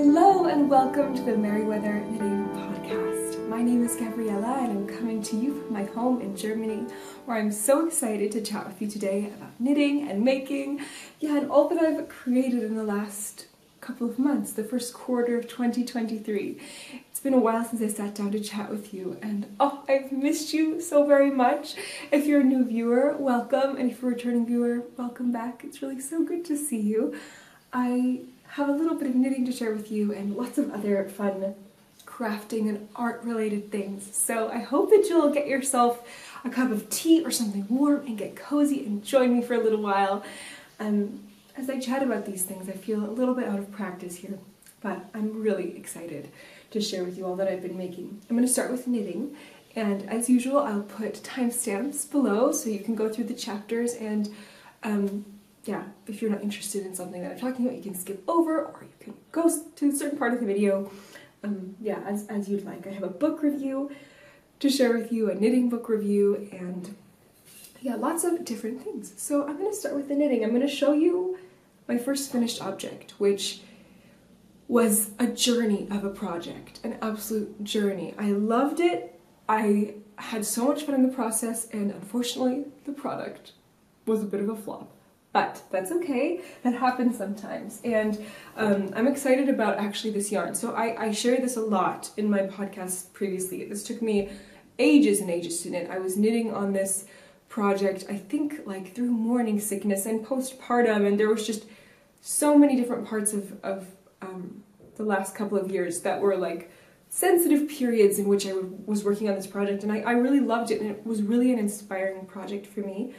Hello and welcome to the Merryweather Knitting Podcast. My name is Gabriella and I'm coming to you from my home in Germany, where I'm so excited to chat with you today about knitting and making, and all that I've created in the last couple of months, the first quarter of 2023. It's been a while since I sat down to chat with you, and I've missed you so very much. If you're a new viewer, welcome, and if you're a returning viewer, welcome back. It's really so good to see you. I have a little bit of knitting to share with you and lots of other fun crafting and art related things. So I hope that you'll get yourself a cup of tea or something warm and get cozy and join me for a little while. As I chat about these things, I feel a little bit out of practice here, but I'm really excited to share with you all that I've been making. I'm going to start with knitting, and as usual I'll put timestamps below so you can go through the chapters, and if you're not interested in something that I'm talking about, you can skip over, or you can go to a certain part of the video, as you'd like. I have a book review to share with you, a knitting book review, and lots of different things. So I'm going to start with the knitting. I'm going to show you my first finished object, which was a journey of a project, an absolute journey. I loved it. I had so much fun in the process, and unfortunately the product was a bit of a flop. But that's okay, that happens sometimes. And I'm excited about actually this yarn. So I shared this a lot in my podcast previously. This took me ages and ages to knit. I was knitting on this project, I think like through morning sickness and postpartum, and there was just so many different parts of the last couple of years that were like sensitive periods in which I was working on this project, and I really loved it, and it was really an inspiring project for me.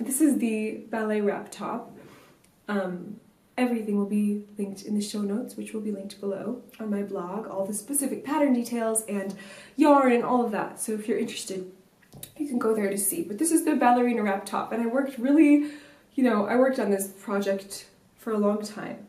This is the ballet wrap top. Everything will be linked in the show notes, which will be linked below on my blog, all the specific pattern details and yarn and all of that. So if you're interested, you can go there to see. But this is the ballerina wrap top, and I worked really, I worked on this project for a long time.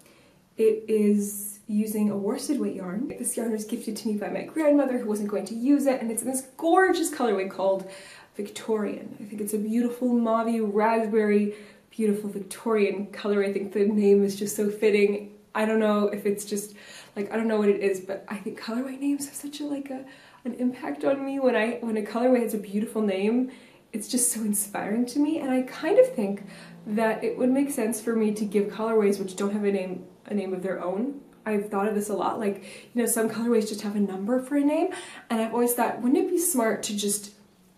It is using a worsted weight yarn. This yarn was gifted to me by my grandmother, who wasn't going to use it, and it's in this gorgeous colorway called Victorian. I think it's a beautiful mauvey raspberry, beautiful Victorian color. I think the name is just so fitting. I don't know if it's just like, I don't know what it is, but I think colorway names have such an impact on me. When a colorway has a beautiful name, it's just so inspiring to me, and I kind of think that it would make sense for me to give colorways which don't have a name of their own. I've thought of this a lot, like, some colorways just have a number for a name, and I've always thought, wouldn't it be smart to just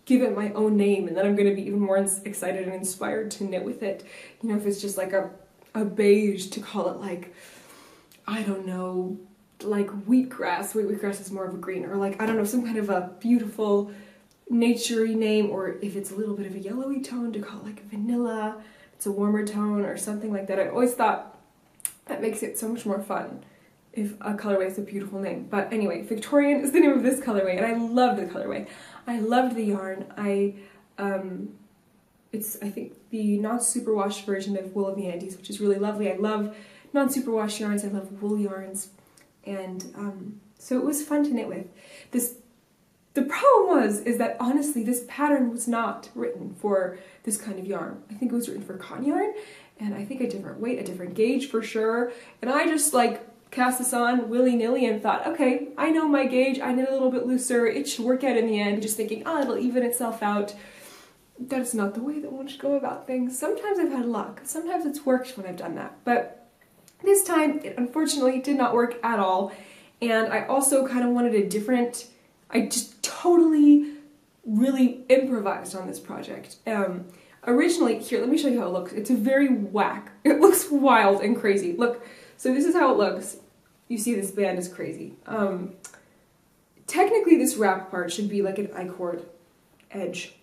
give it my own name, and then I'm going to be even more excited and inspired to knit with it. If it's just like a beige, to call it like, I don't know, like wheatgrass. Wheatgrass is more of a green, or like, I don't know, some kind of a beautiful naturey name, or if it's a little bit of a yellowy tone, to call it like vanilla. It's a warmer tone or something like that. I always thought that makes it so much more fun if a colorway has a beautiful name. But anyway, Victorian is the name of this colorway, and I loved the colorway. I loved the yarn. It's, I think, the non-superwash version of Wool of the Andes, which is really lovely. I love non-superwash yarns. I love wool yarns, and so it was fun to knit with. The problem is that honestly, this pattern was not written for this kind of yarn. I think it was written for cotton yarn, and I think a different weight, a different gauge for sure. And I just cast this on willy-nilly and thought, okay, I know my gauge, I knit a little bit looser, it should work out in the end, just thinking, it'll even itself out. That's not the way that one should go about things. Sometimes I've had luck, sometimes it's worked when I've done that, but this time it unfortunately did not work at all, and I also kind of wanted a different, I just totally really improvised on this project. Originally, here, let me show you how it looks. It's a very whack. It looks wild and crazy. Look. So this is how it looks. You see this band is crazy. Technically this wrap part should be like an I-cord edge,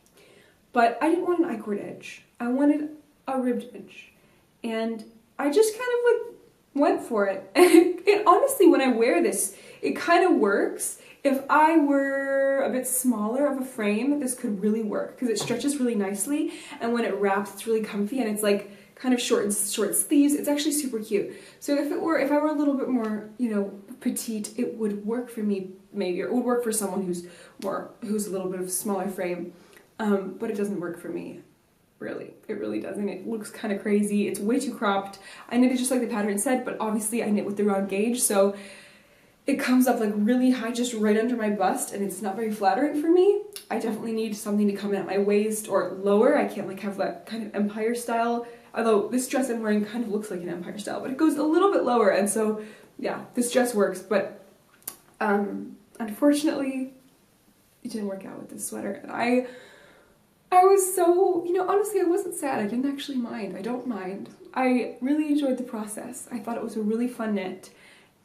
but I didn't want an I-cord edge. I wanted a ribbed edge, and I just kind of went for it. And honestly, when I wear this, it kind of works. If I were a bit smaller of a frame, this could really work because it stretches really nicely, and when it wraps, it's really comfy, and it's like kind of short sleeves. It's actually super cute. So if I were a little bit more, petite, it would work for me maybe, or it would work for someone who's a little bit of a smaller frame. But it doesn't work for me. really. It really doesn't. It looks kind of crazy. It's way too cropped. I knitted just like the pattern said, but obviously I knit with the wrong gauge, so it comes up like really high just right under my bust, and it's not very flattering for me. I definitely need something to come in at my waist or lower. I can't like have that kind of empire style, although this dress I'm wearing kind of looks like an empire style, but it goes a little bit lower, and so yeah, this dress works, but unfortunately it didn't work out with this sweater. And I was so, you know, honestly, I wasn't sad. I didn't actually mind. I don't mind. I really enjoyed the process. I thought it was a really fun knit,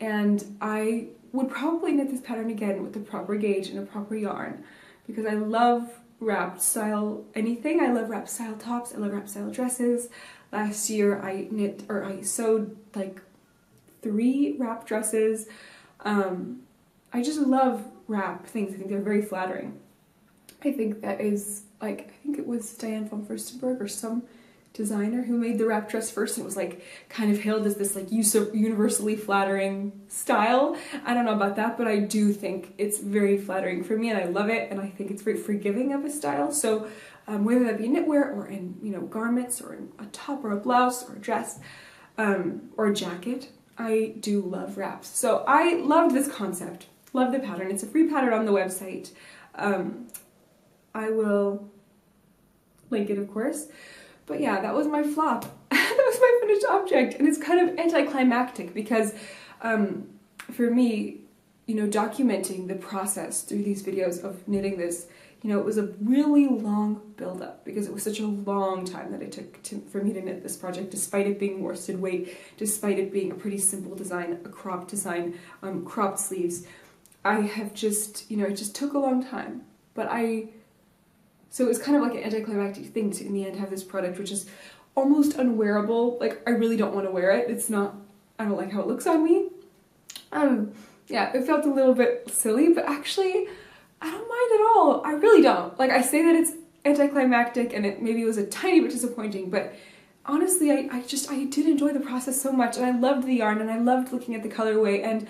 and I would probably knit this pattern again with the proper gauge and a proper yarn, because I love wrapped style anything. I love wrapped style tops. I love wrapped style dresses. Last year I sewed like 3 wrap dresses. I just love wrap things. I think they're very flattering. I think that is like, I think it was Diane von Furstenberg or some designer who made the wrap dress first, and it was like kind of hailed as this like universally flattering style. I don't know about that, but I do think it's very flattering for me, and I love it, and I think it's very forgiving of a style. So whether that be knitwear or in, you know, garments or in a top or a blouse or a dress or a jacket, I do love wraps. So I loved this concept, love the pattern. It's a free pattern on the website. I will link it, of course. But yeah, that was my flop. That was my finished object, and it's kind of anticlimactic because for me, you know, documenting the process through these videos of knitting this, you know, it was a really long build-up because it was such a long time that it took for me to knit this project, despite it being worsted weight, despite it being a pretty simple design, a cropped design, cropped sleeves. I have just, you know, it just took a long time, but so it was kind of like an anticlimactic thing to, in the end, have this product which is almost unwearable. Like, I really don't want to wear it. It's not, I don't like how it looks on me. Yeah, it felt a little bit silly, but actually, I don't mind at all. I really don't. Like, I say that it's anticlimactic and it maybe was a tiny bit disappointing, but honestly, I did enjoy the process so much, and I loved the yarn, and I loved looking at the colorway, and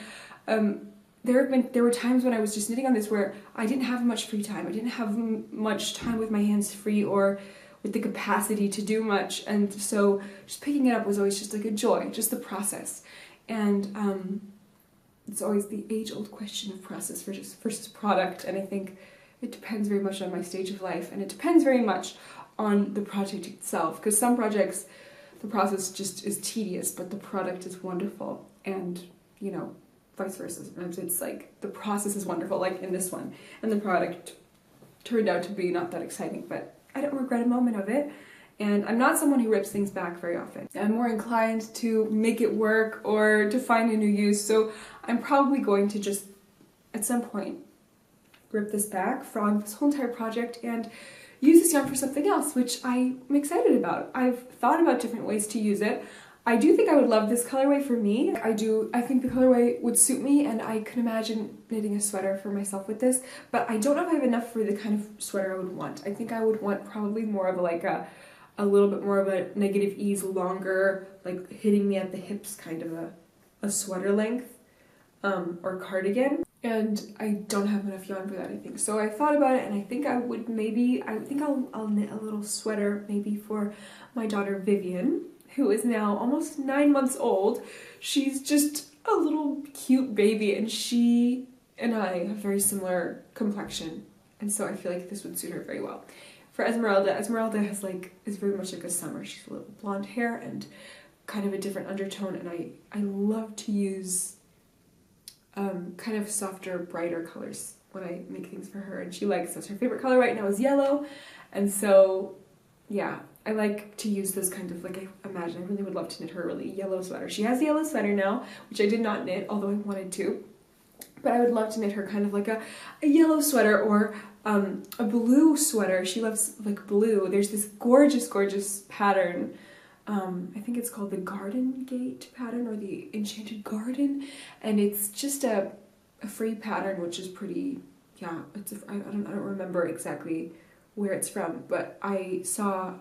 there were times when I was just knitting on this where I didn't have much free time. I didn't have much time with my hands free or with the capacity to do much, and so just picking it up was always just like a joy, just the process. And it's always the age-old question of process versus product, and I think it depends very much on my stage of life, and it depends very much on the project itself, because some projects the process just is tedious but the product is wonderful, and you know, vice versa. Sometimes it's like the process is wonderful, like in this one, and the product turned out to be not that exciting, but I don't regret a moment of it. And I'm not someone who rips things back very often. I'm more inclined to make it work or to find a new use, so I'm probably going to just at some point rip this back from this whole entire project and use this yarn for something else, which I'm excited about. I've thought about different ways to use it. I do think I would love this colorway for me. I think the colorway would suit me, and I could imagine knitting a sweater for myself with this, but I don't know if I have enough for the kind of sweater I would want. I think I would want probably more of a little bit more of a negative ease, longer, like hitting me at the hips kind of a sweater length or cardigan. And I don't have enough yarn for that, I think. So I thought about it, and I think I'll knit a little sweater maybe for my daughter Vivian, who is now almost 9 months old. She's just a little cute baby, and she and I have very similar complexion, and so I feel like this would suit her very well. For Esmeralda is very much like a summer. She's a little blonde hair and kind of a different undertone, and I love to use kind of softer, brighter colors when I make things for her, and she likes those. Her favorite color right now is yellow, and so yeah, I like to use this kind of, like, I really would love to knit her a really yellow sweater. She has a yellow sweater now, which I did not knit, although I wanted to, but I would love to knit her kind of like a yellow sweater or a blue sweater. She loves like blue. There's this gorgeous, gorgeous pattern. I think it's called the Garden Gate pattern or the Enchanted Garden, and it's just a free pattern, which is pretty, yeah, I don't remember exactly where it's from, but I saw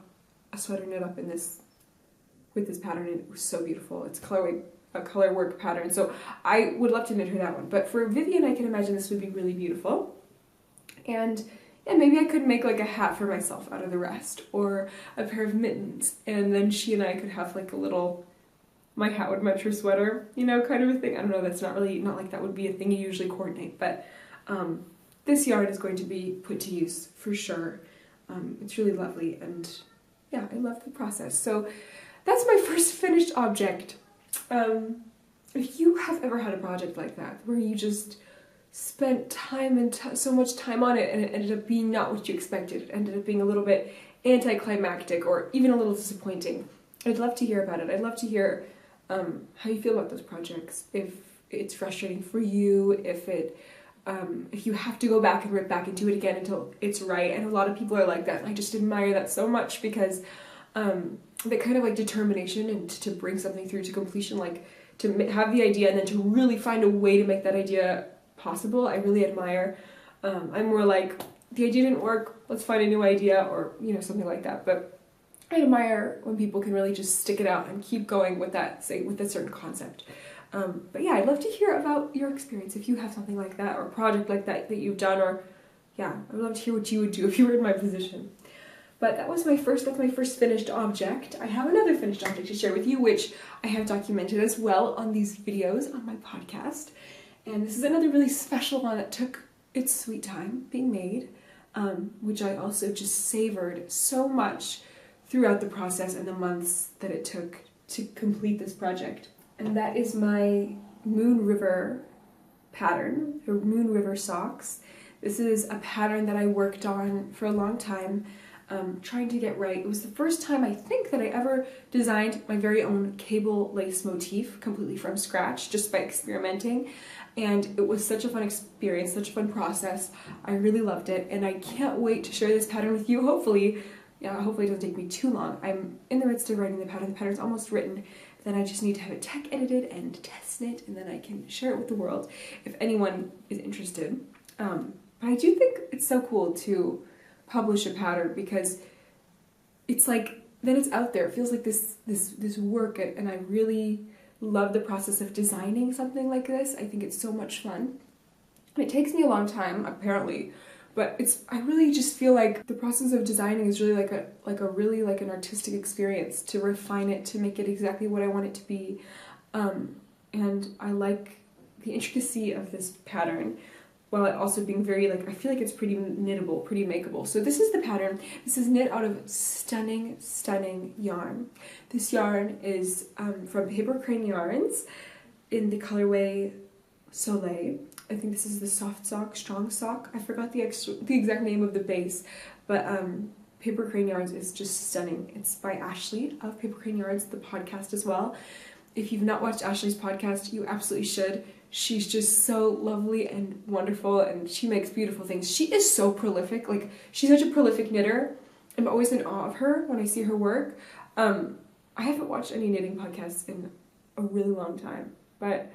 a sweater knit up with this pattern, and it was so beautiful. It's a color work pattern, so I would love to knit her that one. But for Vivian, I can imagine this would be really beautiful. And yeah, maybe I could make like a hat for myself out of the rest, or a pair of mittens, and then she and I could have like a little, my hat would match her sweater, you know, kind of a thing. I don't know, that's not like that would be a thing you usually coordinate, but this yarn is going to be put to use for sure. It's really lovely, and yeah, I love the process. So that's my first finished object. If you have ever had a project like that, where you just spent time and so much time on it and it ended up being not what you expected, it ended up being a little bit anticlimactic or even a little disappointing, I'd love to hear about it. I'd love to hear how you feel about those projects, if it's frustrating for you, if you have to go back and rip back and do it again until it's right. And a lot of people are like that, and I just admire that so much, because that kind of like determination and to bring something through to completion, like to have the idea and then to really find a way to make that idea possible, I really admire. I'm more like, the idea didn't work, let's find a new idea, or you know, something like that. But I admire when people can really just stick it out and keep going with that, say, with a certain concept. But yeah, I'd love to hear about your experience, if you have something like that, or a project like that you've done, or yeah, I'd love to hear what you would do if you were in my position. But that's my first finished object. I have another finished object to share with you, which I have documented as well on these videos on my podcast. And this is another really special one that took its sweet time being made, which I also just savored so much throughout the process and the months that it took to complete this project. And that is my Moon River pattern, or Moon River socks. This is a pattern that I worked on for a long time, trying to get right. It was the first time, I think, that I ever designed my very own cable lace motif completely from scratch, just by experimenting. And it was such a fun experience, such a fun process. I really loved it, and I can't wait to share this pattern with you. Hopefully it doesn't take me too long. I'm in the midst of writing the pattern. The pattern's almost written. Then I just need to have it tech edited and test it, and then I can share it with the world if anyone is interested. But I do think it's so cool to publish a pattern, because it's like, then it's out there. It feels like this work, and I really love the process of designing something like this. I think it's so much fun. And it takes me a long time, apparently, but I really just feel like the process of designing is really like an artistic experience, to refine it, to make it exactly what I want it to be. And I like the intricacy of this pattern, while it also being very, I feel like it's pretty knittable, pretty makeable. So this is the pattern. This is knit out of stunning, stunning yarn. This yarn is from Paper Crane Yarns in the colorway Soleil. I think this is the soft sock, strong sock. I forgot the exact name of the base, but Paper Crane Yarns is just stunning. It's by Ashley of Paper Crane Yarns, the podcast as well. If you've not watched Ashley's podcast, you absolutely should. She's just so lovely and wonderful, and she makes beautiful things. She is so prolific. She's such a prolific knitter. I'm always in awe of her when I see her work. I haven't watched any knitting podcasts in a really long time, but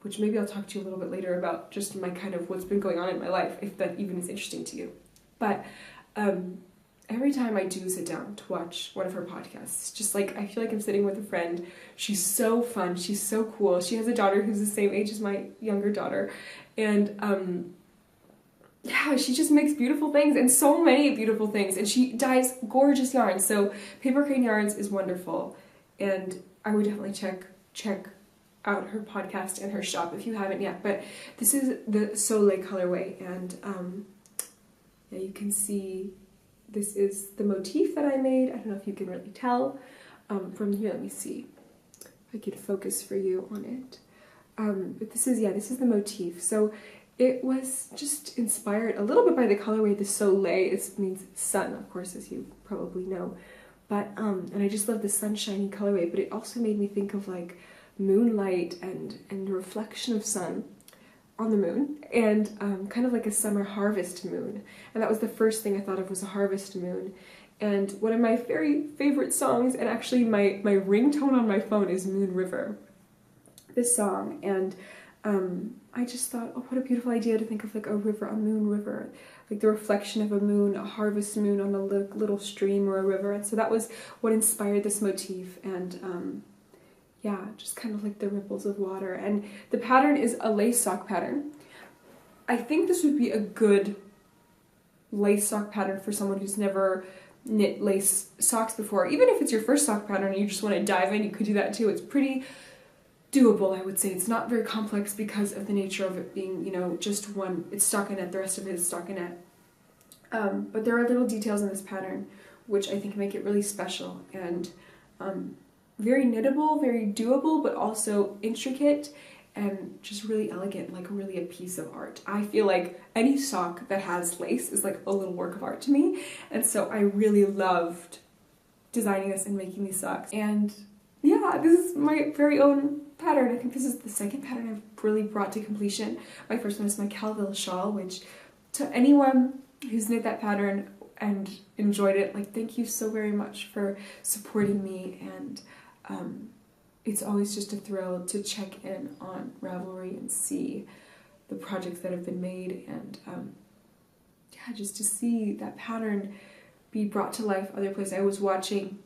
which maybe I'll talk to you a little bit later about, just my kind of what's been going on in my life, if that even is interesting to you. But every time I do sit down to watch one of her podcasts, just I feel like I'm sitting with a friend. She's so fun. She's so cool. She has a daughter who's the same age as my younger daughter. And yeah, she just makes beautiful things, and so many beautiful things. And she dyes gorgeous yarns. So Paper Crane Yarns is wonderful. And I would definitely check out her podcast and her shop if you haven't yet. But this is the Soleil colorway. And yeah, you can see this is the motif that I made. I don't know if you can really tell from here. Let me see if I could focus for you on it. But this is the motif. So it was just inspired a little bit by the colorway. The Soleil means sun, of course, as you probably know. But and I just love the sunshiny colorway. But it also made me think of moonlight and the reflection of sun on the moon, and kind of like a summer harvest moon. And that was the first thing I thought of, was a harvest moon. And one of my very favorite songs, and actually my ringtone on my phone, is Moon River, this song. And I just thought, oh, what a beautiful idea to think of a river, a moon river, the reflection of a moon, a harvest moon on a little stream or a river. And so that was what inspired this motif. And yeah, just kind of the ripples of water. And the pattern is a lace sock pattern. I think this would be a good lace sock pattern for someone who's never knit lace socks before. Even if it's your first sock pattern and you just want to dive in, you could do that too. It's pretty doable, I would say. It's not very complex because of the nature of it being, you know, just one, it's stockinette, the rest of it is stockinette. But there are little details in this pattern which I think make it really special and very knittable, very doable, but also intricate and just really elegant, like really a piece of art. I feel like any sock that has lace is like a little work of art to me, and so I really loved designing this and making these socks. And yeah, this is my very own pattern. I think this is the second pattern I've really brought to completion. My first one is my Calville shawl, which to anyone who's knit that pattern and enjoyed it, like, thank you so very much for supporting me. And it's always just a thrill to check in on Ravelry and see the projects that have been made, and yeah, just to see that pattern be brought to life other places. I was watching,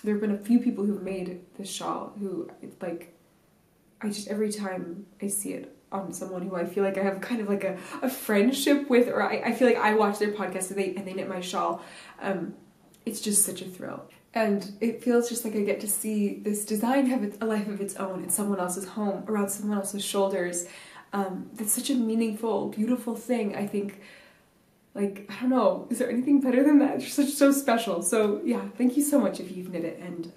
there have been a few people who've made this shawl who, like, I just, every time I see it on someone who I feel like I have kind of like a friendship with, or I feel like I watch their podcast and they knit my shawl, it's just such a thrill. And it feels just like I get to see this design have a life of its own in someone else's home, around someone else's shoulders. That's such a meaningful, beautiful thing. I think, like, I don't know, is there anything better than that? It's just so special. So yeah, thank you so much if you've knit it and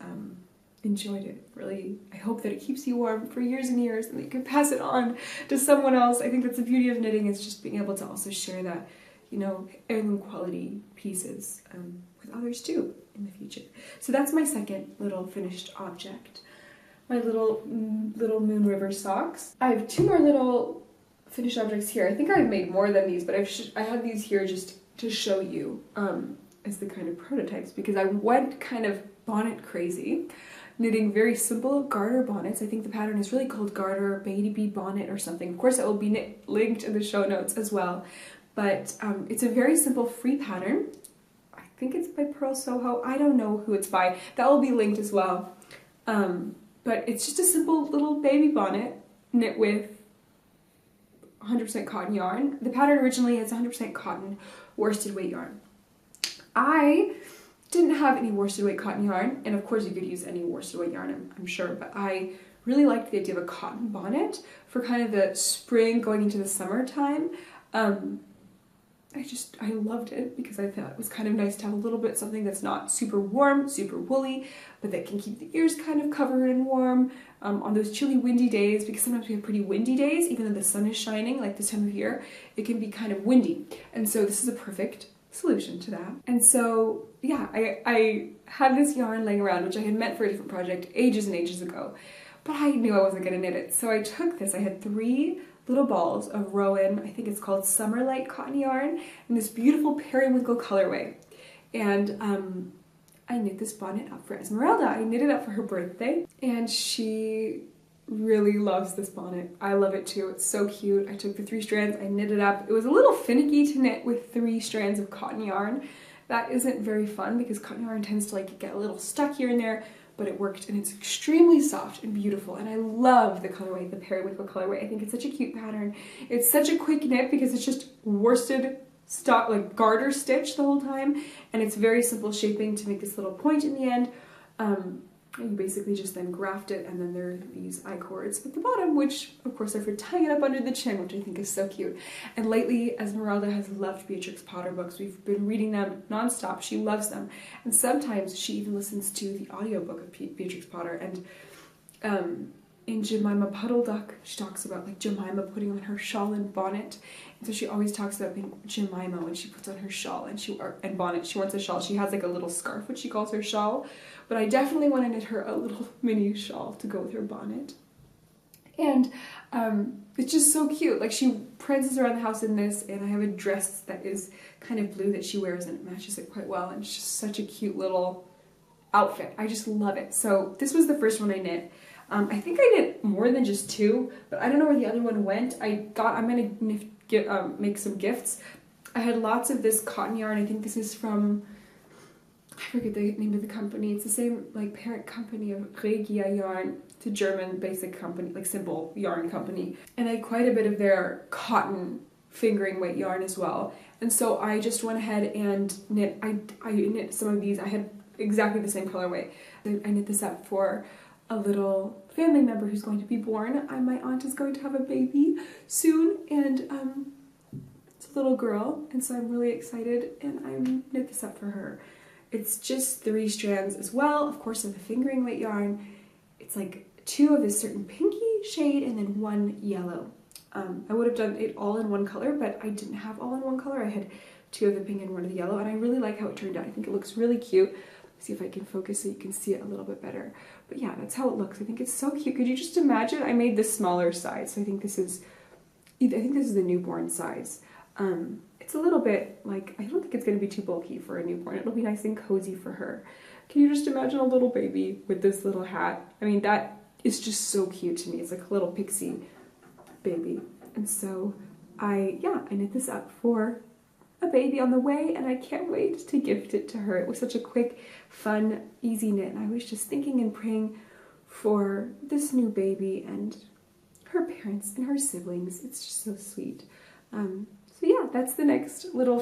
enjoyed it. Really, I hope that it keeps you warm for years and years and that you can pass it on to someone else. I think that's the beauty of knitting, is just being able to also share that, you know, heirloom quality pieces with others too in the future. So that's my second little finished object, my little Moon River socks. I have two more little finished objects here. I think I've made more than these, but I have these here just to show you as the kind of prototypes, because I went kind of bonnet crazy, knitting very simple garter bonnets. I think the pattern is really called Garter Baby Bonnet or something. Of course, it will be linked in the show notes as well. But it's a very simple free pattern. I think it's by Pearl Soho. I don't know who it's by. That will be linked as well. But it's just a simple little baby bonnet knit with 100% cotton yarn. The pattern originally is 100% cotton worsted weight yarn. I didn't have any worsted weight cotton yarn, and of course you could use any worsted weight yarn, I'm sure, but I really liked the idea of a cotton bonnet for kind of the spring going into the summertime. I loved it because I thought it was kind of nice to have a little bit something that's not super warm, super woolly, but that can keep the ears kind of covered and warm on those chilly, windy days, because sometimes we have pretty windy days, even though the sun is shining, like this time of year, it can be kind of windy. And so this is a perfect solution to that. And so, yeah, I had this yarn laying around, which I had meant for a different project ages and ages ago, but I knew I wasn't going to knit it. So I took this, I had 3 little balls of Rowan, I think it's called Summer Light cotton yarn, in this beautiful periwinkle colorway. And I knit this bonnet up for Esmeralda. I knit it up for her birthday, and she really loves this bonnet. I love it too. It's so cute. I took the 3 strands, I knit it up. It was a little finicky to knit with 3 strands of cotton yarn. That isn't very fun because cotton yarn tends to like get a little stuck here and there, but it worked, and it's extremely soft and beautiful, and I love the colorway, the periwinkle colorway. I think it's such a cute pattern. It's such a quick knit because it's just worsted stock, like garter stitch the whole time, and it's very simple shaping to make this little point in the end. You basically just then graft it, and then there are these I-cords at the bottom, which of course are for tying it up under the chin, which I think is so cute. And lately, Esmeralda has loved Beatrix Potter books. We've been reading them nonstop. She loves them. And sometimes she even listens to the audiobook of Beatrix Potter. And in Jemima Puddle Duck, she talks about like Jemima putting on her shawl and bonnet. And so she always talks about being Jemima when she puts on her shawl and bonnet. She wants a shawl. She has like a little scarf, which she calls her shawl. But I definitely want to knit her a little mini shawl to go with her bonnet. And it's just so cute. Like, she prances around the house in this, and I have a dress that is kind of blue that she wears, and it matches it quite well. And it's just such a cute little outfit. I just love it. So this was the first one I knit. I think I knit more than just 2, but I don't know where the other one went. I thought I'm going to make some gifts. I had lots of this cotton yarn. I think this is from, I forget the name of the company. It's the same like parent company of Regia Yarn. It's a German basic company, like simple yarn company. And I had quite a bit of their cotton fingering weight yarn as well. And so I just went ahead and knit, I knit some of these. I had exactly the same colorway. I knit this up for a little family member who's going to be born. My aunt is going to have a baby soon, and it's a little girl, and so I'm really excited, and I knit this up for her. It's just 3 strands as well, of course, of the fingering weight yarn. It's like 2 of this certain pinky shade and then 1 yellow. I would have done it all in 1 color, but I didn't have all in 1 color. I had 2 of the pink and 1 of the yellow, and I really like how it turned out. I think it looks really cute. Let's see if I can focus so you can see it a little bit better. But yeah, that's how it looks. I think it's so cute. Could you just imagine? I made the smaller size, so I think this is the newborn size. It's a little bit like, I don't think it's going to be too bulky for a newborn. It'll be nice and cozy for her. Can you just imagine a little baby with this little hat? I mean, that is just so cute to me. It's like a little pixie baby. And so I knit this up for a baby on the way, and I can't wait to gift it to her. It was such a quick, fun, easy knit, and I was just thinking and praying for this new baby and her parents and her siblings. It's just so sweet. So yeah, that's the next little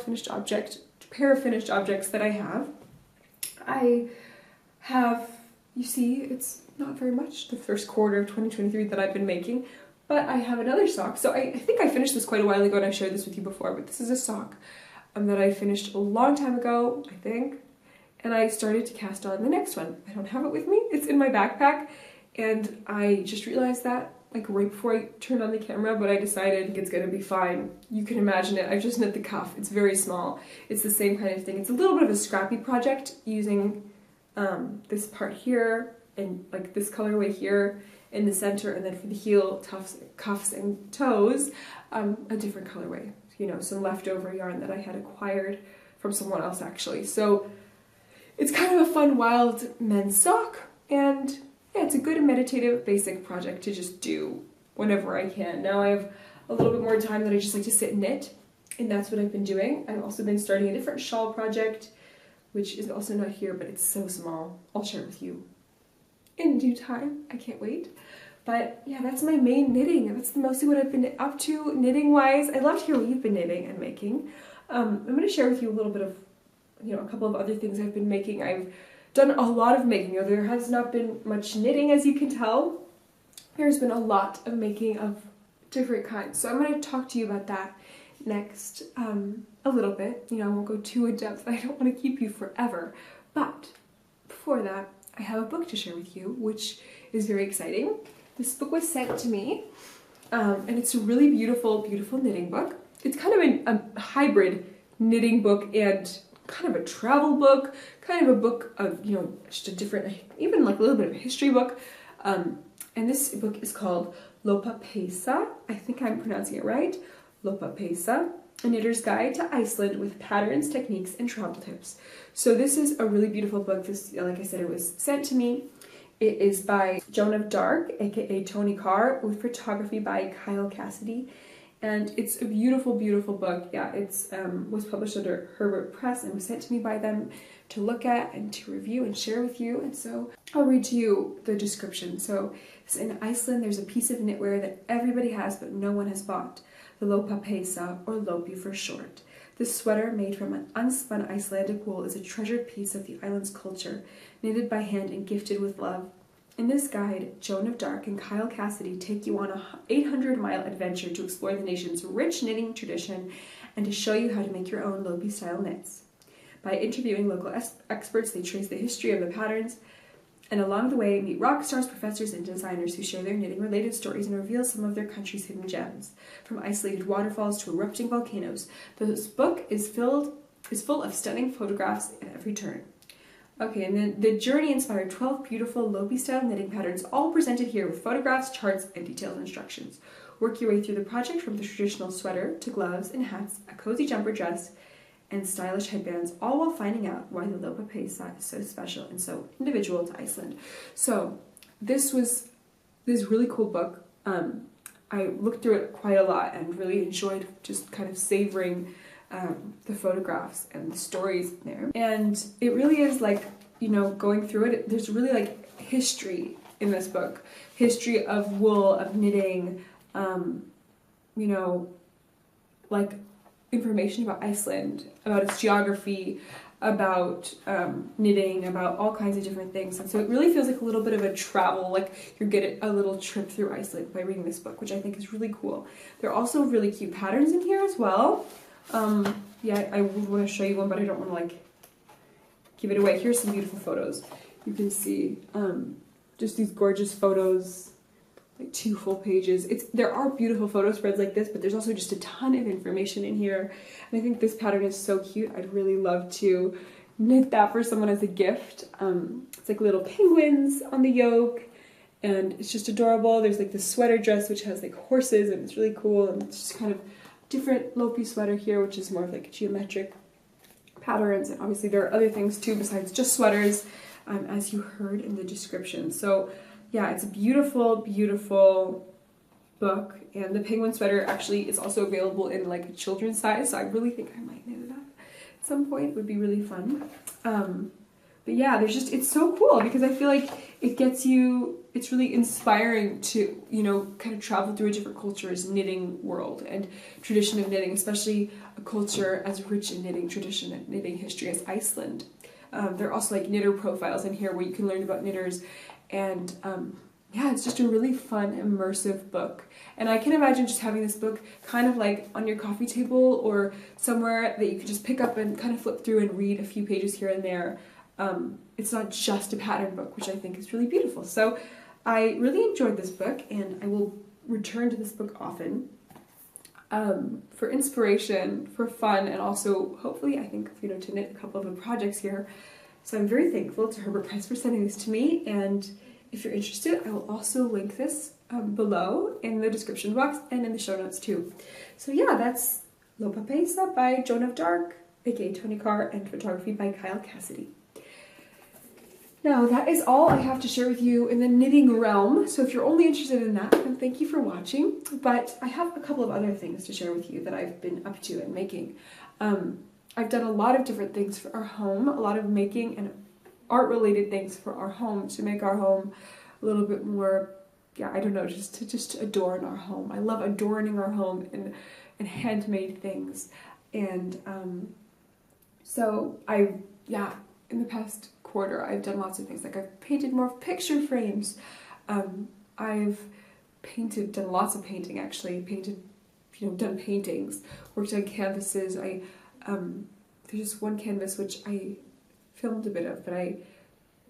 pair of finished objects that I have. I have, you see, it's not very much, the first quarter of 2023 that I've been making, but I have another sock. So I think I finished this quite a while ago, and I shared this with you before, but this is a sock that I finished a long time ago, I think, and I started to cast on the next one. I don't have it with me, it's in my backpack, and I just realized that like right before I turned on the camera, but I decided it's gonna be fine. You can imagine it. I just knit the cuff. It's very small. It's the same kind of thing. It's a little bit of a scrappy project using this part here and like this colorway here in the center, and then for the heel, cuffs, and toes, a different colorway. You know, some leftover yarn that I had acquired from someone else actually. So it's kind of a fun wild men's sock, and yeah, it's a good meditative basic project to just do whenever I can. Now I have a little bit more time that I just like to sit and knit, and that's what I've been doing. I've also been starting a different shawl project, which is also not here, but it's so small. I'll share it with you in due time. I can't wait. But yeah, that's my main knitting. That's mostly what I've been up to knitting wise. I'd love to hear what you've been knitting and making. I'm going to share with you a little bit of, you know, a couple of other things I've been making. I've done a lot of making. You know, there has not been much knitting, as you can tell. There's been a lot of making of different kinds. So I'm going to talk to you about that next a little bit. You know, I won't go too in depth. I don't want to keep you forever. But before that, I have a book to share with you, which is very exciting. This book was sent to me, and it's a really beautiful, beautiful knitting book. It's kind of a hybrid knitting book and kind of a travel book, kind of a book of, you know, just a different, even like a little bit of a history book. And this book is called Lopapeysa. I think I'm pronouncing it right. Lopapeysa, a knitter's guide to Iceland with patterns, techniques, and travel tips. So this is a really beautiful book. This, like I said, it was sent to me. It is by Joan of Dark, aka Tony Carr, with photography by Kyle Cassidy. And it's a beautiful, beautiful book. Yeah, it's was published under Herbert Press and was sent to me by them to look at and to review and share with you. And so I'll read to you the description. So in Iceland, there's a piece of knitwear that everybody has but no one has bought. The Lopapeysa, or Lopi for short. This sweater, made from an unspun Icelandic wool, is a treasured piece of the island's culture, knitted by hand and gifted with love. In this guide, Joan of Dark and Kyle Cassidy take you on a 800-mile adventure to explore the nation's rich knitting tradition and to show you how to make your own Lopi-style knits. By interviewing local experts, they trace the history of the patterns, and along the way meet rock stars, professors, and designers who share their knitting-related stories and reveal some of their country's hidden gems. From isolated waterfalls to erupting volcanoes, this book is full of stunning photographs at every turn. Okay, and then the journey inspired 12 beautiful Lopi-style knitting patterns, all presented here with photographs, charts, and detailed instructions. Work your way through the project from the traditional sweater to gloves and hats, a cozy jumper dress, and stylish headbands, all while finding out why the Lopapeysa is so special and so individual to Iceland. So this was this really cool book. I looked through it quite a lot and really enjoyed just kind of savoring the photographs and the stories in there. And it really is like, you know, going through it, there's really like history in this book. History of wool, of knitting, you know, like information about Iceland, about its geography, about knitting, about all kinds of different things. And so it really feels like a little bit of a travel, like you're getting a little trip through Iceland by reading this book, which I think is really cool. There are also really cute patterns in here as well. Yeah, I would want to show you one, but I don't want to like give it away. Here's some beautiful photos. You can see just these gorgeous photos, like 2 full pages. There are beautiful photo spreads like this, but there's also just a ton of information in here. And I think this pattern is so cute. I'd really love to knit that for someone as a gift. It's like little penguins on the yoke, and it's just adorable. There's like this sweater dress which has like horses, and it's really cool. And it's just kind of different low-piece sweater here, which is more of like geometric patterns. And obviously there are other things too besides just sweaters, as you heard in the description. So yeah, it's a beautiful, beautiful book. And the penguin sweater actually is also available in like a children's size, so I really think I might knit it up at some point. It would be really fun. But yeah, it's so cool because I feel like it gets you, it's really inspiring to, you know, kind of travel through a different culture's knitting world and tradition of knitting, especially a culture as rich in knitting tradition and knitting history as Iceland. There are also like knitter profiles in here where you can learn about knitters, and yeah, it's just a really fun, immersive book. And I can imagine just having this book kind of like on your coffee table or somewhere that you could just pick up and kind of flip through and read a few pages here and there. It's not just a pattern book, which I think is really beautiful. So I really enjoyed this book, and I will return to this book often for inspiration, for fun, and also hopefully I think, you know, to knit a couple of projects here. So I'm very thankful to Herbert Price for sending this to me, and if you're interested, I will also link this below in the description box and in the show notes too. So yeah, that's Lo Papesa by Joan of Dark, aka Tony Carr, and photography by Kyle Cassidy. Now that is all I have to share with you in the knitting realm, so if you're only interested in that, then thank you for watching. But I have a couple of other things to share with you that I've been up to and making. I've done a lot of different things for our home, a lot of making and art-related things for our home to make our home a little bit more, yeah, I don't know, just to adorn our home. I love adorning our home and handmade things. And so in the past quarter, I've done lots of things. Like I've painted more picture frames. I've done lots of painting actually, done paintings, worked on canvases. There's just one canvas which I filmed a bit of, but I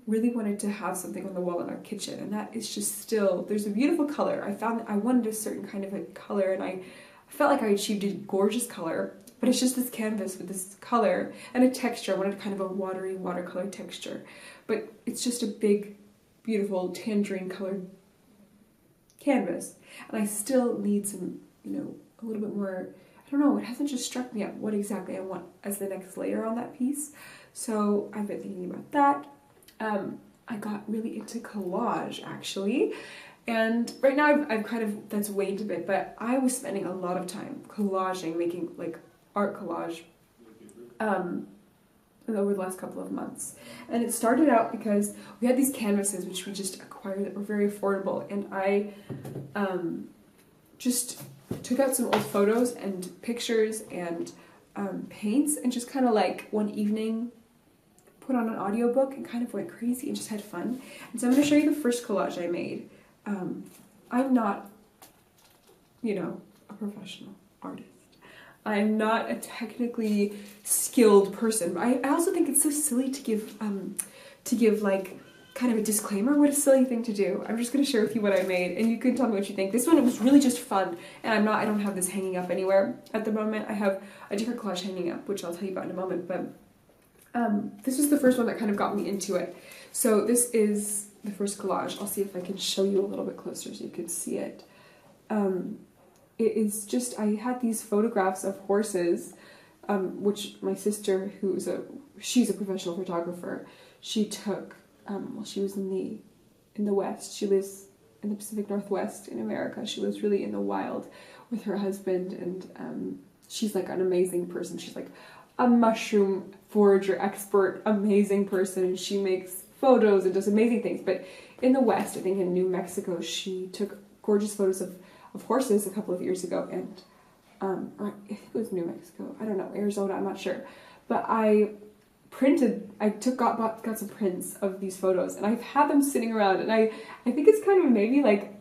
really wanted to have something on the wall in our kitchen, and that is just still, there's a beautiful color. I found that I wanted a certain kind of a color, and I felt like I achieved a gorgeous color, but it's just this canvas with this color and a texture. I wanted kind of a watery watercolor texture, but it's just a big, beautiful tangerine colored canvas, and I still need some, a little bit more, I don't know, it hasn't just struck me at what exactly I want as the next layer on that piece. So I've been thinking about that. I got really into collage actually, and right now I've kind of, that's waned a bit, but I was spending a lot of time collaging, making like art collage over the last couple of months. And it started out because we had these canvases which we just acquired that were very affordable, and I just took out some old photos and pictures and paints, and just kind of like one evening put on an audiobook and kind of went crazy and just had fun. And so I'm going to show you the first collage I made. I'm not, a professional artist. I'm not a technically skilled person, but I also think it's so silly to give like kind of a disclaimer. What a silly thing to do. I'm just going to share with you what I made, and you can tell me what you think. This one, it was really just fun, and I don't have this hanging up anywhere at the moment. I have a different collage hanging up, which I'll tell you about in a moment, but this was the first one that kind of got me into it. So this is the first collage. I'll see if I can show you a little bit closer so you can see it. It is just, I had these photographs of horses, which my sister, she's a professional photographer, she took while she was in the West. She lives in the Pacific Northwest in America. She lives really in the wild with her husband, and she's like an amazing person. She's like a mushroom forager expert, amazing person. She makes photos and does amazing things. But in the West, I think in New Mexico, she took gorgeous photos of horses a couple of years ago, and I think it was New Mexico, I don't know, Arizona, I'm not sure. But got some prints of these photos, and I've had them sitting around, and I think it's kind of maybe like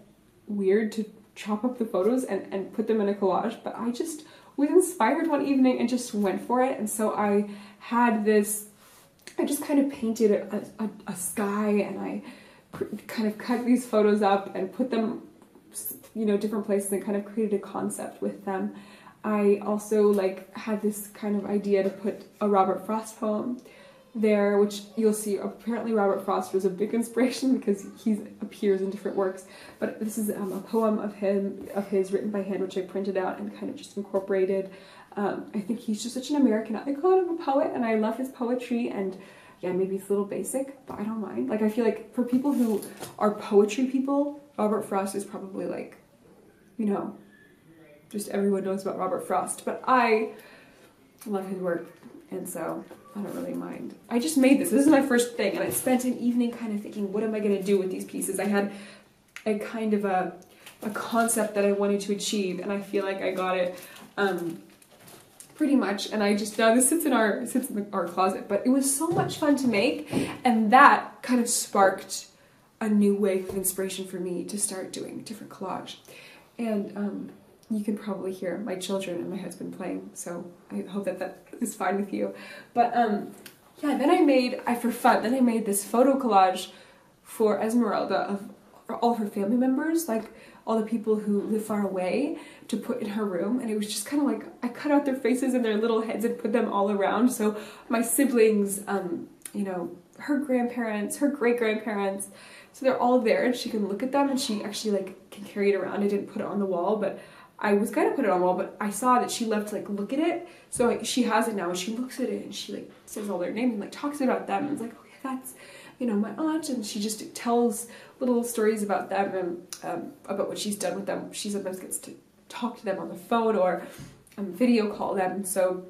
weird to chop up the photos and put them in a collage, but I just was inspired one evening and just went for it. And so I just kind of painted a sky, and I kind of cut these photos up and put them, you know, different places, and kind of created a concept with them. I also like had this kind of idea to put a Robert Frost poem there, which you'll see apparently Robert Frost was a big inspiration because he appears in different works, but this is a poem of his written by hand, which I printed out and kind of just incorporated. I think he's just such an American icon of a poet, and I love his poetry. And yeah, maybe it's a little basic, but I don't mind. Like, I feel like for people who are poetry people, Robert Frost is probably like, you know, just everyone knows about Robert Frost, but I love his work, and so I don't really mind. I just made this. This is my first thing, and I spent an evening kind of thinking, what am I going to do with these pieces? I had a kind of a concept that I wanted to achieve, and I feel like I got it pretty much. And I just, now this sits in our closet, but it was so much fun to make, and that kind of sparked a new wave of inspiration for me to start doing different collage. And you can probably hear my children and my husband playing, so I hope that is fine with you. But yeah, then I made this photo collage for Esmeralda of all her family members, like all the people who live far away, to put in her room. And it was just kind of like, I cut out their faces and their little heads and put them all around. So my siblings, you know, her grandparents, her great-grandparents, so they're all there, and she can look at them, and she actually like can carry it around. I didn't put it on the wall, but I was gonna put it on the wall, but I saw that she loved to like look at it, so she has it now, and she looks at it and she like says all their names and like talks about them, and it's like, okay, that's, you know, my aunt, and she just tells little stories about them and about what she's done with them. She sometimes gets to talk to them on the phone or video call them, and so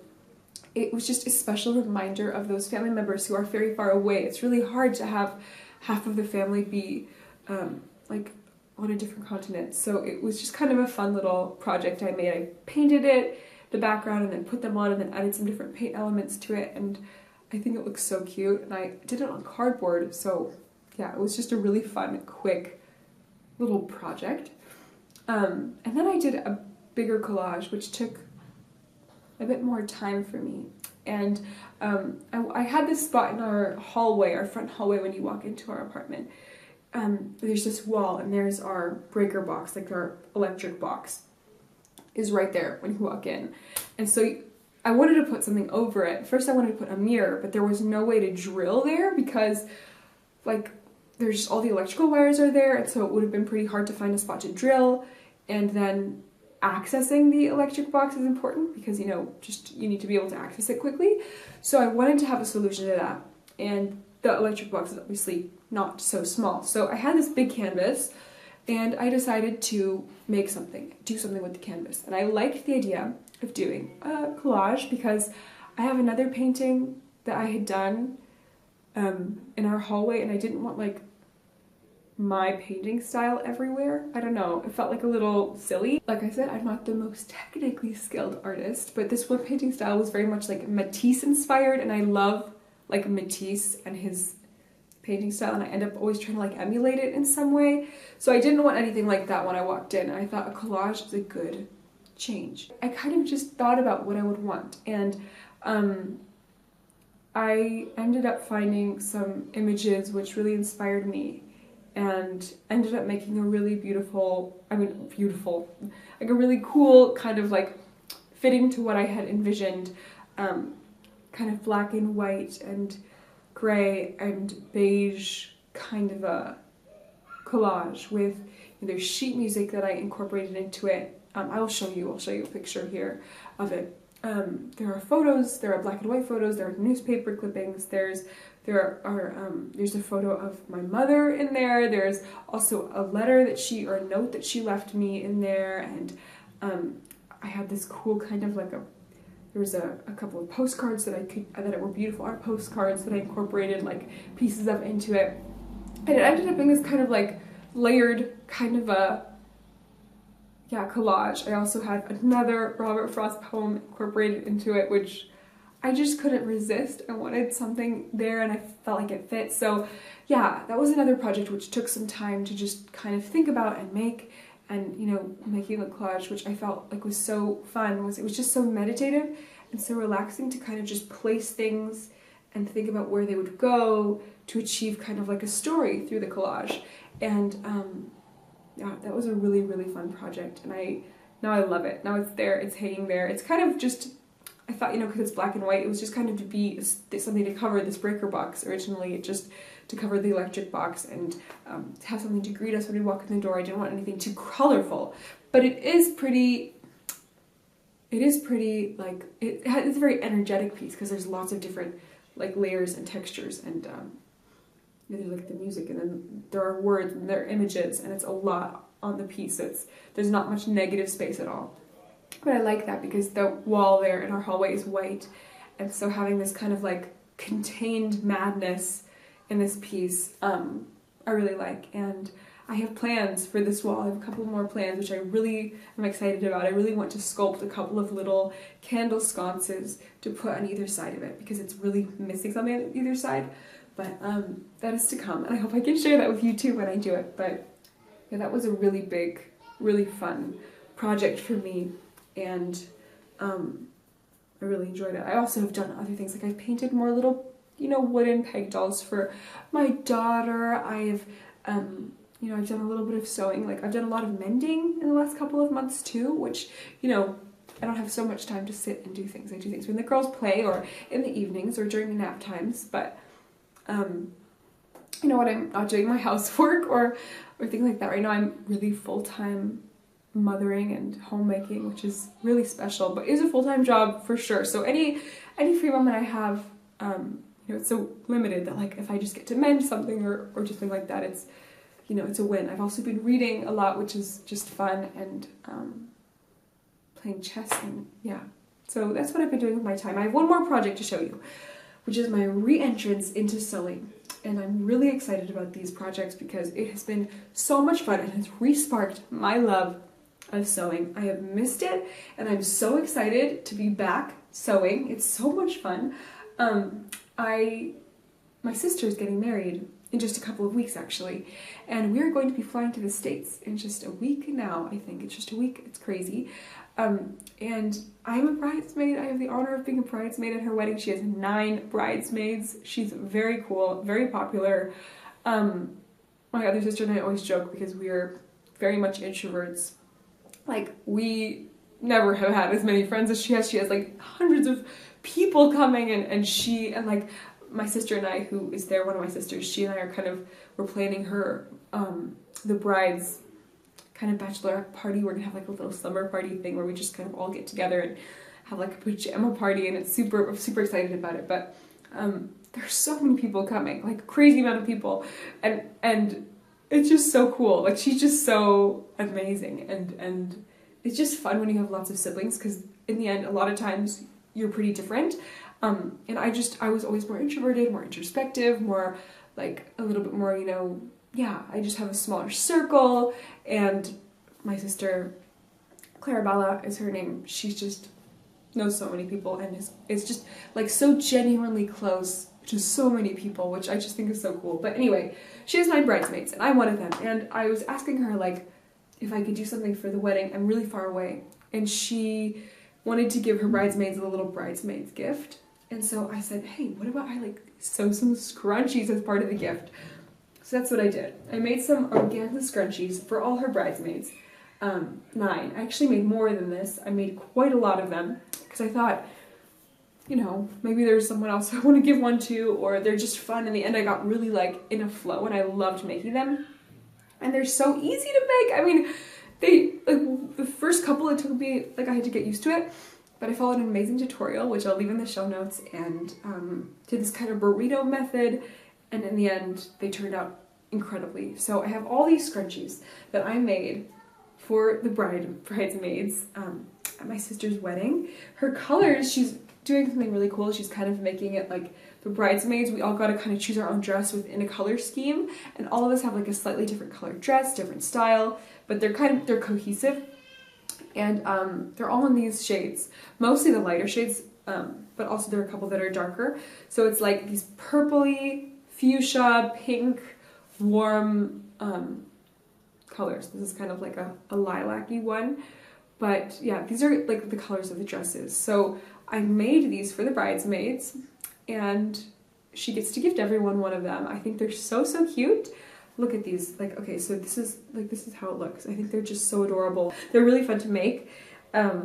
it was just a special reminder of those family members who are very far away. It's really hard to have half of the family be like on a different continent. So it was just kind of a fun little project I made. I painted it, the background, and then put them on, and then added some different paint elements to it, and I think it looks so cute. And I did it on cardboard, so yeah, it was just a really fun, quick little project. And then I did a bigger collage, which took a bit more time for me. And I had this spot in our hallway, our front hallway, when you walk into our apartment. There's this wall, and there's our breaker box, like our electric box is right there when you walk in. And so I wanted to put something over it. First I wanted to put a mirror, but there was no way to drill there because like there's just all the electrical wires are there, and so it would have been pretty hard to find a spot to drill. And then accessing the electric box is important because, you know, just you need to be able to access it quickly. So I wanted to have a solution to that, and the electric box is obviously not so small. So I had this big canvas, and I decided to do something with the canvas. And I liked the idea of doing a collage because I have another painting that I had done in our hallway, and I didn't want like my painting style everywhere. I don't know, it felt like a little silly. Like I said, I'm not the most technically skilled artist, but this one painting style was very much like Matisse inspired, and I love like Matisse and his painting style, and I end up always trying to like emulate it in some way. So I didn't want anything like that when I walked in. I thought a collage was a good change. I kind of just thought about what I would want, and I ended up finding some images which really inspired me, and ended up making a really like a really cool kind of like fitting to what I had envisioned, kind of black and white and gray and beige kind of a collage with, there's sheet music that I incorporated into it. I'll show you a picture here of it. There are photos, there are black and white photos, there are newspaper clippings, there's a photo of my mother in there, there's also a letter or a note that she left me in there, and I had this cool kind of like there was a couple of postcards that were beautiful art postcards that I incorporated like pieces of into it, and it ended up being this kind of like layered kind of a collage. I also had another Robert Frost poem incorporated into it, which I just couldn't resist. I wanted something there and I felt like it fit. So yeah, that was another project which took some time to just kind of think about and make, and making the collage, which I felt like was so fun. It was just so meditative and so relaxing to kind of just place things and think about where they would go to achieve kind of like a story through the collage. And yeah, that was a really, really fun project, and now I love it. Now it's there, it's hanging there. It's kind of just, I thought, because it's black and white, it was just kind of to be something to cover this breaker box originally, just to cover the electric box and to have something to greet us when we walk in the door. I didn't want anything too colorful, but it's a very energetic piece because there's lots of different like layers and textures, and there's like the music, and then there are words and there are images, and it's a lot on the piece. There's not much negative space at all. But I like that because the wall there in our hallway is white, and so having this kind of like contained madness in this piece, I really like. And I have plans for this wall. I have a couple more plans which I really am excited about. I really want to sculpt a couple of little candle sconces to put on either side of it because it's really missing something on either side. But that is to come, and I hope I can share that with you too when I do it. But yeah, that was a really big, really fun project for me, and I really enjoyed it. I also have done other things, like I've painted more little, wooden peg dolls for my daughter. I've I've done a little bit of sewing. Like I've done a lot of mending in the last couple of months too, which, I don't have so much time to sit and do things. I do things when the girls play or in the evenings or during the nap times, but when I'm not doing my housework or things like that. Right now I'm really full-time mothering and homemaking, which is really special, but is a full-time job for sure. So any free moment I have, it's so limited that like if I just get to mend something or just something like that, it's it's a win. I've also been reading a lot, which is just fun, and playing chess, and yeah. So that's what I've been doing with my time. I have one more project to show you, which is my re-entrance into sewing. And I'm really excited about these projects because it has been so much fun and has re-sparked my love of sewing. I have missed it, and I'm so excited to be back sewing. It's so much fun. My sister is getting married in just a couple of weeks actually, and we're going to be flying to the States in just a week now. I think it's just a week. It's crazy. And I'm a bridesmaid. I have the honor of being a bridesmaid at her wedding. She has 9 bridesmaids. She's very cool, very popular. My other sister and I always joke because we are very much introverts. Like, we never have had as many friends as she has. She has like hundreds of people coming, and like my sister and I, who is there, one of my sisters, she and I are we're planning her, the bride's kind of bachelorette party. We're gonna have like a little summer party thing where we just kind of all get together and have like a pajama party, and I'm super excited about it. But there's so many people coming, like crazy amount of people, and it's just so cool. Like, she's just so amazing, and it's just fun when you have lots of siblings, because in the end a lot of times you're pretty different. And I was always more introverted, more introspective, more like a little bit more, I just have a smaller circle. And my sister, Clarabella is her name, she just knows so many people and is just like so genuinely close to so many people, which I just think is so cool. But anyway, she has 9 bridesmaids and I'm one of them. And I was asking her like if I could do something for the wedding. I'm really far away, and she wanted to give her bridesmaids a little bridesmaids gift. And so I said, hey, what about I like sew some scrunchies as part of the gift? So that's what I did. I made some organza scrunchies for all her bridesmaids. 9. I actually made more than this. I made quite a lot of them because I thought, maybe there's someone else I want to give one to, or they're just fun. In the end, I got really like in a flow, and I loved making them. And they're so easy to make. I mean, the first couple, it took me, like, I had to get used to it. But I followed an amazing tutorial, which I'll leave in the show notes, and did this kind of burrito method, and in the end, they turned out incredibly. So I have all these scrunchies that I made for the bridesmaids at my sister's wedding. Her colors, she's doing something really cool. She's kind of making it like the bridesmaids, we all got to kind of choose our own dress within a color scheme, and all of us have like a slightly different color dress, different style, but they're cohesive. And they're all in these shades, mostly the lighter shades, but also there are a couple that are darker. So it's like these purpley, fuchsia, pink, warm colors. This is kind of like a lilac-y one. But yeah, these are like the colors of the dresses. So I made these for the bridesmaids, and she gets to gift everyone one of them. I think they're so, so cute. Look at these. Like, okay, so this is how it looks. I think they're just so adorable. They're really fun to make. Yeah,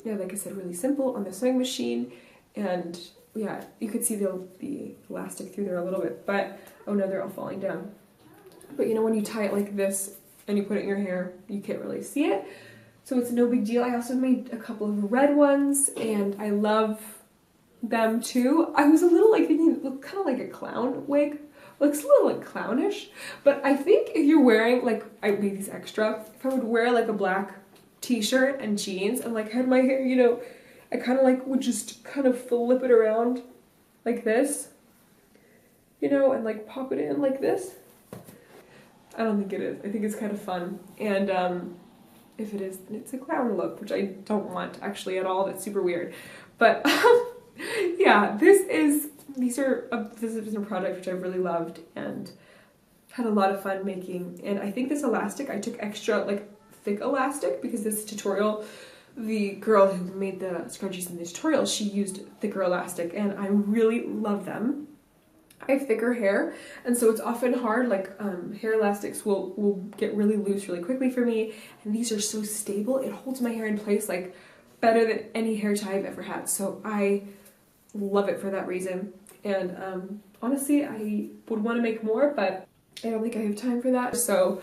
like I said, really simple on the sewing machine. And yeah, you could see the elastic through there a little bit, but oh no, they're all falling down. But you know, when you tie it like this and you put it in your hair, you can't really see it. So it's no big deal. I also made a couple of red ones, and I love them too. I was a little like thinking it looked kind of like a clown wig. Looks a little like clownish, but I think if you're wearing, like, I made these extra, if I would wear like a black t-shirt and jeans and like had my hair, you know, I kind of like would just kind of flip it around like this, you know, and like pop it in like this. I don't think it is. I think it's kind of fun. And if it is, then it's a clown look, which I don't want actually at all. That's super weird. But yeah, this is a product which I really loved and had a lot of fun making. And I think this elastic, I took extra like thick elastic because this tutorial, the girl who made the scrunchies in the tutorial, she used thicker elastic, and I really love them. I have thicker hair, and so it's often hard, like hair elastics will get really loose really quickly for me, and these are so stable. It holds my hair in place like better than any hair tie I've ever had, so I love it for that reason. And honestly, I would want to make more, but I don't think I have time for that, so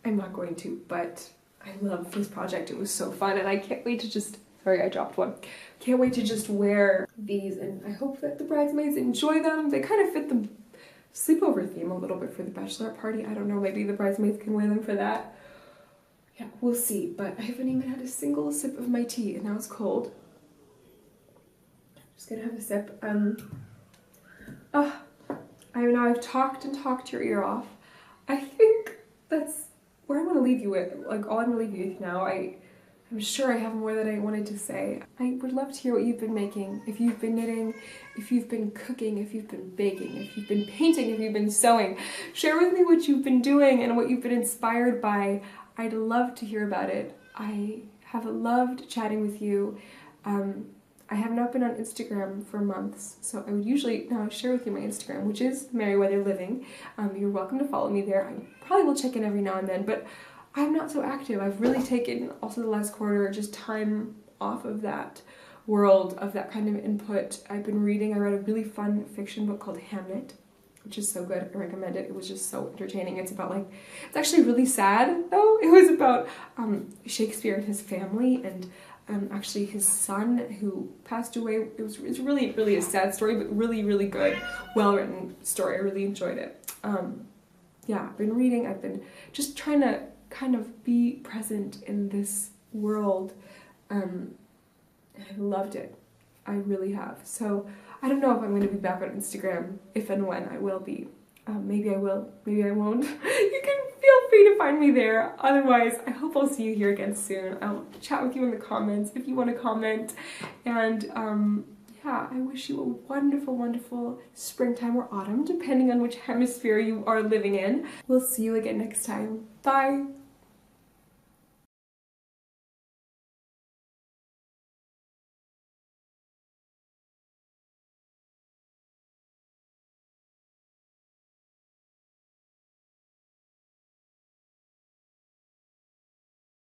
I'm not going to. But I love this project. It was so fun, and I can't wait to just, sorry, I dropped one. Can't wait to just wear these, and I hope that the bridesmaids enjoy them. They kind of fit the sleepover theme a little bit for the bachelorette party. I don't know, maybe the bridesmaids can wear them for that. Yeah, we'll see, but I haven't even had a single sip of my tea, and now it's cold. I'm just gonna have a sip. I know I've talked and talked your ear off. I think that's where I want to leave you with, like all I'm gonna leave you with now. I'm sure I have more that I wanted to say. I would love to hear what you've been making. If you've been knitting, if you've been cooking, if you've been baking, if you've been painting, if you've been sewing. Share with me what you've been doing and what you've been inspired by. I'd love to hear about it. I have loved chatting with you. I have not been on Instagram for months, so I would usually now share with you my Instagram, which is Merryweather Living. You're welcome to follow me there. I probably will check in every now and then, but I'm not so active. I've really taken also the last quarter just time off of that world, of that kind of input. I've been reading, I read a really fun fiction book called Hamnet, which is so good. I recommend it. It was just so entertaining. It's about like, it's actually really sad though. It was about Shakespeare and his family, and actually his son who passed away. It's really, really a sad story, but really, really good, well-written story. I really enjoyed it. Yeah, I've been reading. I've been just trying to kind of be present in this world. And I loved it. I really have. So I don't know if I'm going to be back on Instagram, if and when I will be. Maybe I will, maybe I won't. You can feel free to find me there. Otherwise, I hope I'll see you here again soon. I'll chat with you in the comments if you want to comment. And yeah, I wish you a wonderful, wonderful springtime or autumn, depending on which hemisphere you are living in. We'll see you again next time. Bye!